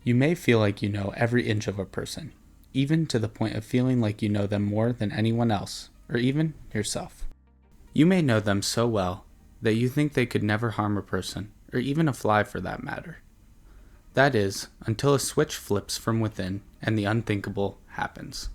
You may feel like you know every inch of a person, even to the point of feeling like you know them more than anyone else, or even yourself. You may know them so well that you think they could never harm a person, or even a fly for that matter. That is, until a switch flips from within and the unthinkable happens.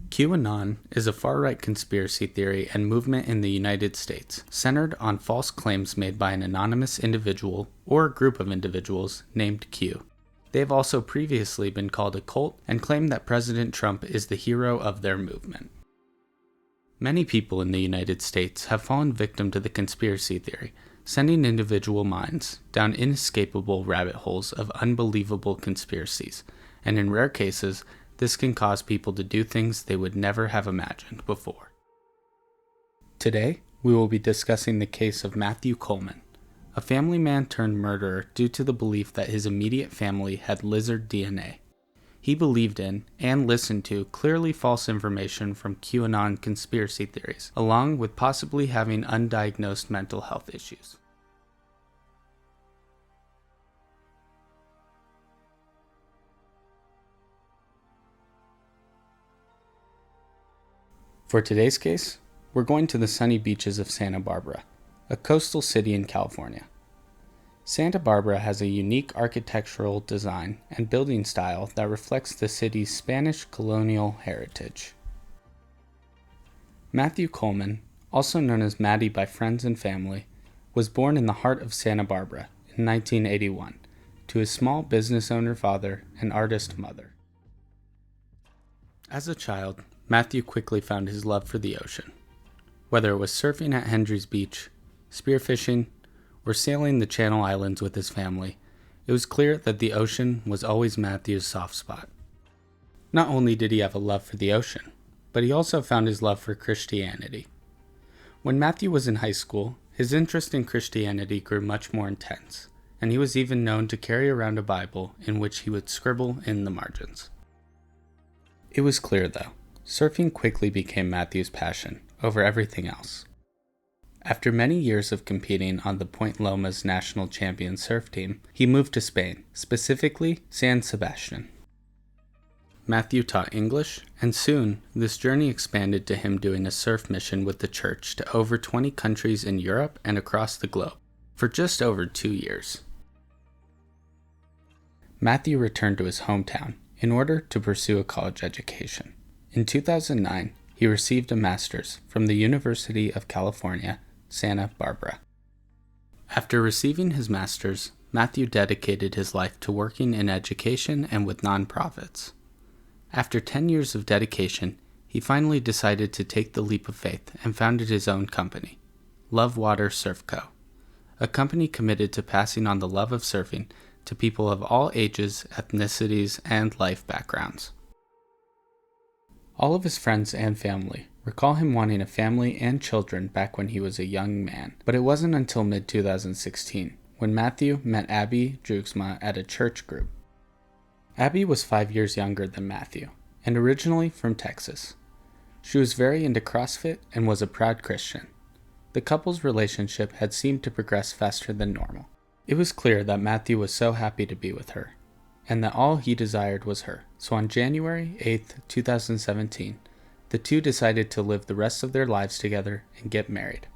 QAnon is a far-right conspiracy theory and movement in the United States, centered on false claims made by an anonymous individual or a group of individuals named Q. They have also previously been called a cult and claim that President Trump is the hero of their movement. Many people in the United States have fallen victim to the conspiracy theory, sending individual minds down inescapable rabbit holes of unbelievable conspiracies, and in rare cases, this can cause people to do things they would never have imagined before. Today, we will be discussing the case of Matthew Coleman, a family man turned murderer due to the belief that his immediate family had lizard DNA. He believed in and listened to clearly false information from QAnon conspiracy theories, along with possibly having undiagnosed mental health issues. For today's case, we're going to the sunny beaches of Santa Barbara, a coastal city in California. Santa Barbara has a unique architectural design and building style that reflects the city's Spanish colonial heritage. Matthew Coleman, also known as Matty by friends and family, was born in the heart of Santa Barbara in 1981 to his small business owner father and artist mother. As a child, Matthew quickly found his love for the ocean. Whether it was surfing at Hendry's Beach, spearfishing, or sailing the Channel Islands with his family, it was clear that the ocean was always Matthew's soft spot. Not only did he have a love for the ocean, but he also found his love for Christianity. When Matthew was in high school, his interest in Christianity grew much more intense, and he was even known to carry around a Bible in which he would scribble in the margins. It was clear, though, surfing quickly became Matthew's passion over everything else. After many years of competing on the Point Loma's national champion surf team, he moved to Spain, specifically San Sebastian. Matthew taught English, and soon this journey expanded to him doing a surf mission with the church to over 20 countries in Europe and across the globe, for just over 2 years. Matthew returned to his hometown in order to pursue a college education. In 2009, he received a master's from the University of California, Santa Barbara. After receiving his master's, Matthew dedicated his life to working in education and with nonprofits. After 10 years of dedication, he finally decided to take the leap of faith and founded his own company, Love Water Surf Co., a company committed to passing on the love of surfing to people of all ages, ethnicities, and life backgrounds. All of his friends and family recall him wanting a family and children back when he was a young man, but it wasn't until mid-2016 when Matthew met Abby Drugsma at a church group. Abby was 5 years younger than Matthew, and originally from Texas. She was very into CrossFit and was a proud Christian. The couple's relationship had seemed to progress faster than normal. It was clear that Matthew was so happy to be with her, and that all he desired was her. So on January 8, 2017, the two decided to live the rest of their lives together and get married.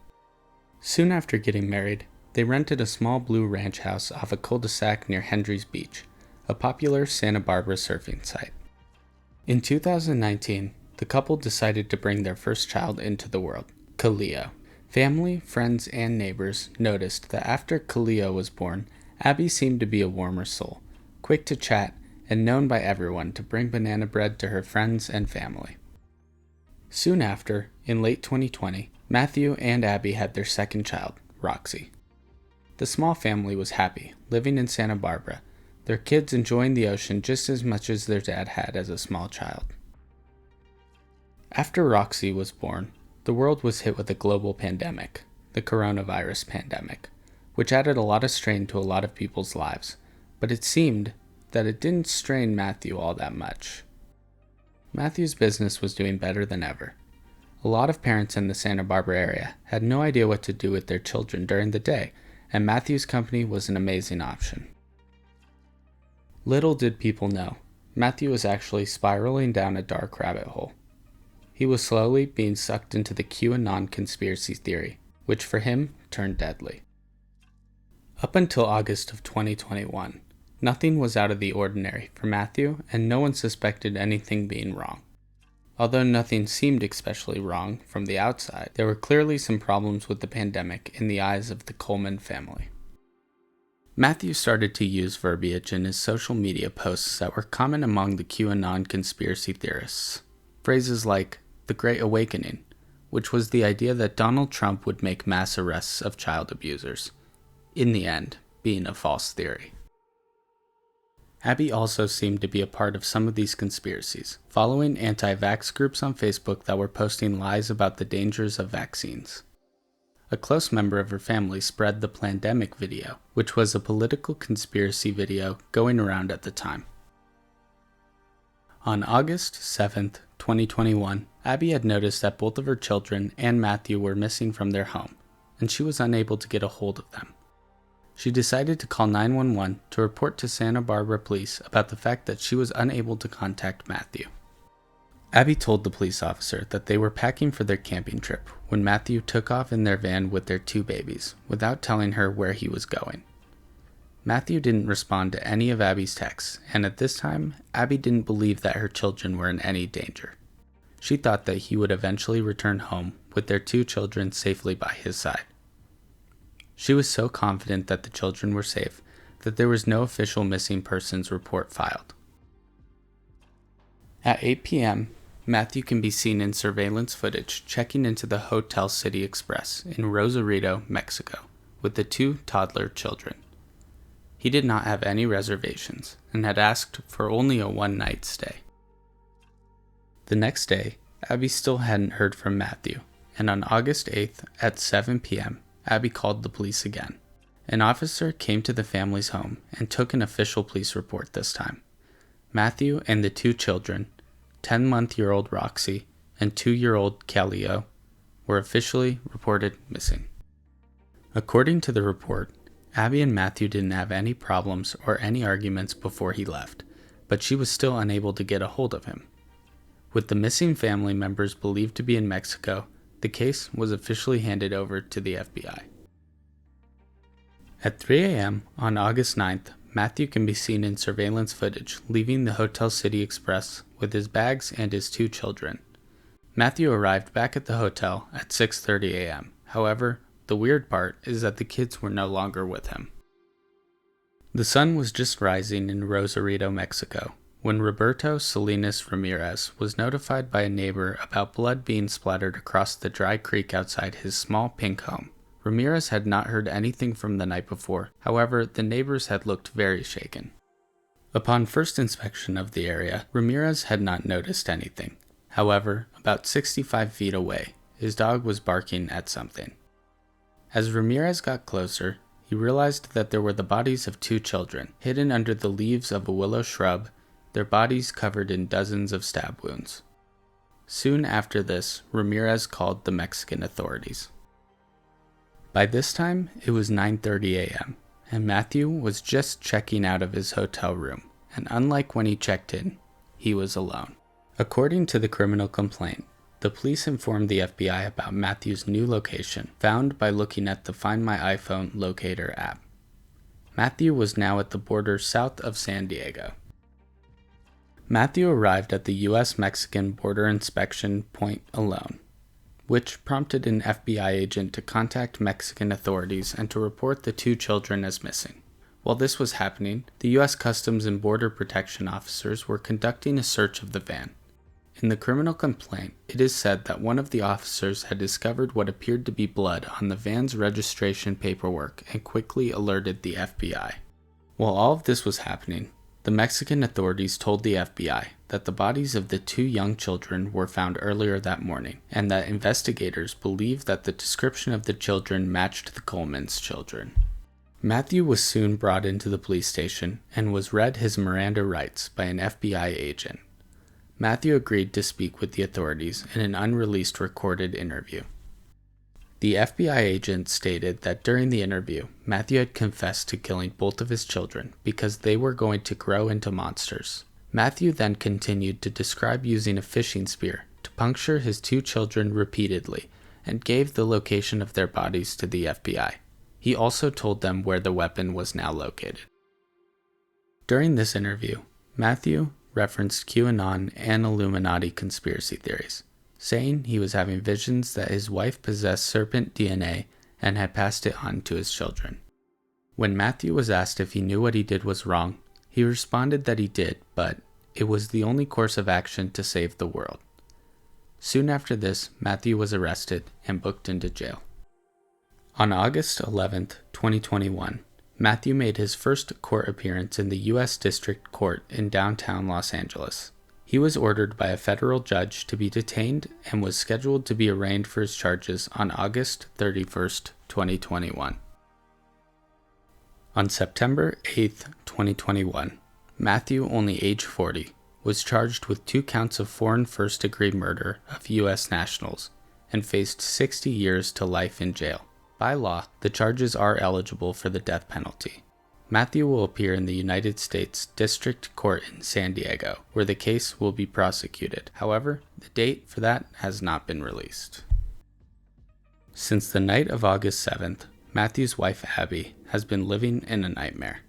Soon after getting married, they rented a small blue ranch house off a cul-de-sac near Hendry's Beach, a popular Santa Barbara surfing site. In 2019, the couple decided to bring their first child into the world, Khalil. Family, friends, and neighbors noticed that after Khalil was born, Abby seemed to be a warmer soul, quick to chat, and known by everyone to bring banana bread to her friends and family. Soon after, in late 2020, Matthew and Abby had their second child, Roxy. The small family was happy, living in Santa Barbara, their kids enjoying the ocean just as much as their dad had as a small child. After Roxy was born, the world was hit with a global pandemic, the coronavirus pandemic, which added a lot of strain to a lot of people's lives, but it seemed that it didn't strain Matthew all that much. Matthew's business was doing better than ever. A lot of parents in the Santa Barbara area had no idea what to do with their children during the day, and Matthew's company was an amazing option. Little did people know, Matthew was actually spiraling down a dark rabbit hole. He was slowly being sucked into the QAnon conspiracy theory, which for him turned deadly. Up until August of 2021, nothing was out of the ordinary for Matthew, and no one suspected anything being wrong. Although nothing seemed especially wrong from the outside, there were clearly some problems with the pandemic in the eyes of the Coleman family. Matthew started to use verbiage in his social media posts that were common among the QAnon conspiracy theorists. Phrases like the Great Awakening, which was the idea that Donald Trump would make mass arrests of child abusers, in the end being a false theory. Abby also seemed to be a part of some of these conspiracies, following anti-vax groups on Facebook that were posting lies about the dangers of vaccines. A close member of her family spread the Plandemic video, which was a political conspiracy video going around at the time. On August 7th, 2021, Abby had noticed that both of her children and Matthew were missing from their home, and she was unable to get a hold of them. She decided to call 911 to report to Santa Barbara police about the fact that she was unable to contact Matthew. Abby told the police officer that they were packing for their camping trip when Matthew took off in their van with their 2 babies, without telling her where he was going. Matthew didn't respond to any of Abby's texts, and at this time, Abby didn't believe that her children were in any danger. She thought that he would eventually return home with their 2 children safely by his side. She was so confident that the children were safe that there was no official missing persons report filed. At 8 p.m., Matthew can be seen in surveillance footage checking into the Hotel City Express in Rosarito, Mexico, with the 2 toddler children. He did not have any reservations and had asked for only a one-night stay. The next day, Abby still hadn't heard from Matthew, and on August 8th at 7 p.m., Abby called the police again. An officer came to the family's home and took an official police report this time. Matthew and the 2 children, 10-month-old Roxy and 2-year-old Kaleo, were officially reported missing. According to the report, Abby and Matthew didn't have any problems or any arguments before he left, but she was still unable to get a hold of him. With the missing family members believed to be in Mexico, the case was officially handed over to the FBI. At 3 a.m. on August 9th, Matthew can be seen in surveillance footage leaving the Hotel City Express with his bags and his 2 children. Matthew arrived back at the hotel at 6:30 a.m. However, the weird part is that the kids were no longer with him. The sun was just rising in Rosarito, Mexico, when Roberto Salinas Ramirez was notified by a neighbor about blood being splattered across the dry creek outside his small pink home. Ramirez had not heard anything from the night before, however, the neighbors had looked very shaken. Upon first inspection of the area, Ramirez had not noticed anything. However, about 65 feet away, his dog was barking at something. As Ramirez got closer, he realized that there were the bodies of 2 children, hidden under the leaves of a willow shrub, their bodies covered in dozens of stab wounds. Soon after this, Ramirez called the Mexican authorities. By this time, it was 9:30 a.m., and Matthew was just checking out of his hotel room, and unlike when he checked in, he was alone. According to the criminal complaint, the police informed the FBI about Matthew's new location, found by looking at the Find My iPhone locator app. Matthew was now at the border south of San Diego. Matthew arrived at the U.S.-Mexican border inspection point alone, which prompted an FBI agent to contact Mexican authorities and to report the 2 children as missing. While this was happening, the U.S. Customs and Border Protection officers were conducting a search of the van. In the criminal complaint, it is said that one of the officers had discovered what appeared to be blood on the van's registration paperwork and quickly alerted the FBI. While all of this was happening, the Mexican authorities told the FBI that the bodies of the 2 young children were found earlier that morning, and that investigators believed that the description of the children matched the Coleman's children. Matthew was soon brought into the police station and was read his Miranda rights by an FBI agent. Matthew agreed to speak with the authorities in an unreleased recorded interview. The FBI agent stated that during the interview, Matthew had confessed to killing both of his children because they were going to grow into monsters. Matthew then continued to describe using a fishing spear to puncture his 2 children repeatedly and gave the location of their bodies to the FBI. He also told them where the weapon was now located. During this interview, Matthew referenced QAnon and Illuminati conspiracy theories, saying he was having visions that his wife possessed serpent DNA and had passed it on to his children. When Matthew was asked if he knew what he did was wrong, he responded that he did, but it was the only course of action to save the world. Soon after this, Matthew was arrested and booked into jail. On August 11, 2021, Matthew made his first court appearance in the U.S. District Court in downtown Los Angeles. He was ordered by a federal judge to be detained and was scheduled to be arraigned for his charges on August 31, 2021. On September 8, 2021, Matthew, only age 40, was charged with 2 counts of foreign first-degree murder of U.S. nationals and faced 60 years to life in jail. By law, the charges are eligible for the death penalty. Matthew will appear in the United States District Court in San Diego, where the case will be prosecuted. However, the date for that has not been released. Since the night of August 7th, Matthew's wife Abby has been living in a nightmare.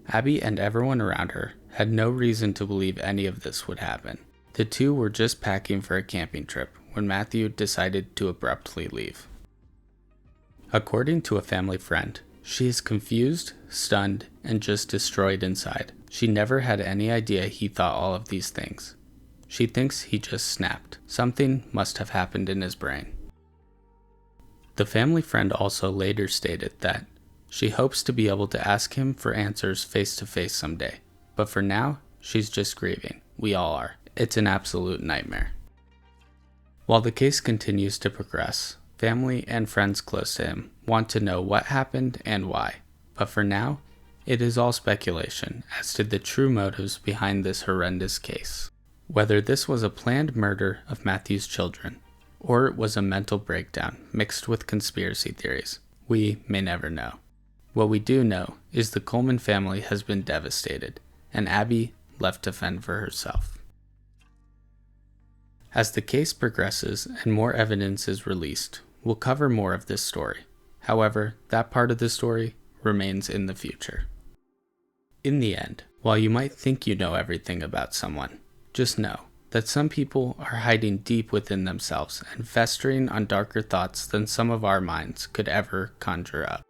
Abby and everyone around her had no reason to believe any of this would happen. The two were just packing for a camping trip when Matthew decided to abruptly leave. According to a family friend, she is confused, stunned, and just destroyed inside. She never had any idea he thought all of these things. She thinks he just snapped. Something must have happened in his brain. The family friend also later stated that she hopes to be able to ask him for answers face to face someday, but for now, she's just grieving. We all are. It's an absolute nightmare. While the case continues to progress, family and friends close to him want to know what happened and why, but for now, it is all speculation as to the true motives behind this horrendous case. Whether this was a planned murder of Matthew's children, or it was a mental breakdown mixed with conspiracy theories, we may never know. What we do know is the Coleman family has been devastated, and Abby left to fend for herself. As the case progresses and more evidence is released, we'll cover more of this story. However, that part of the story remains in the future. In the end, while you might think you know everything about someone, just know that some people are hiding deep within themselves and festering on darker thoughts than some of our minds could ever conjure up.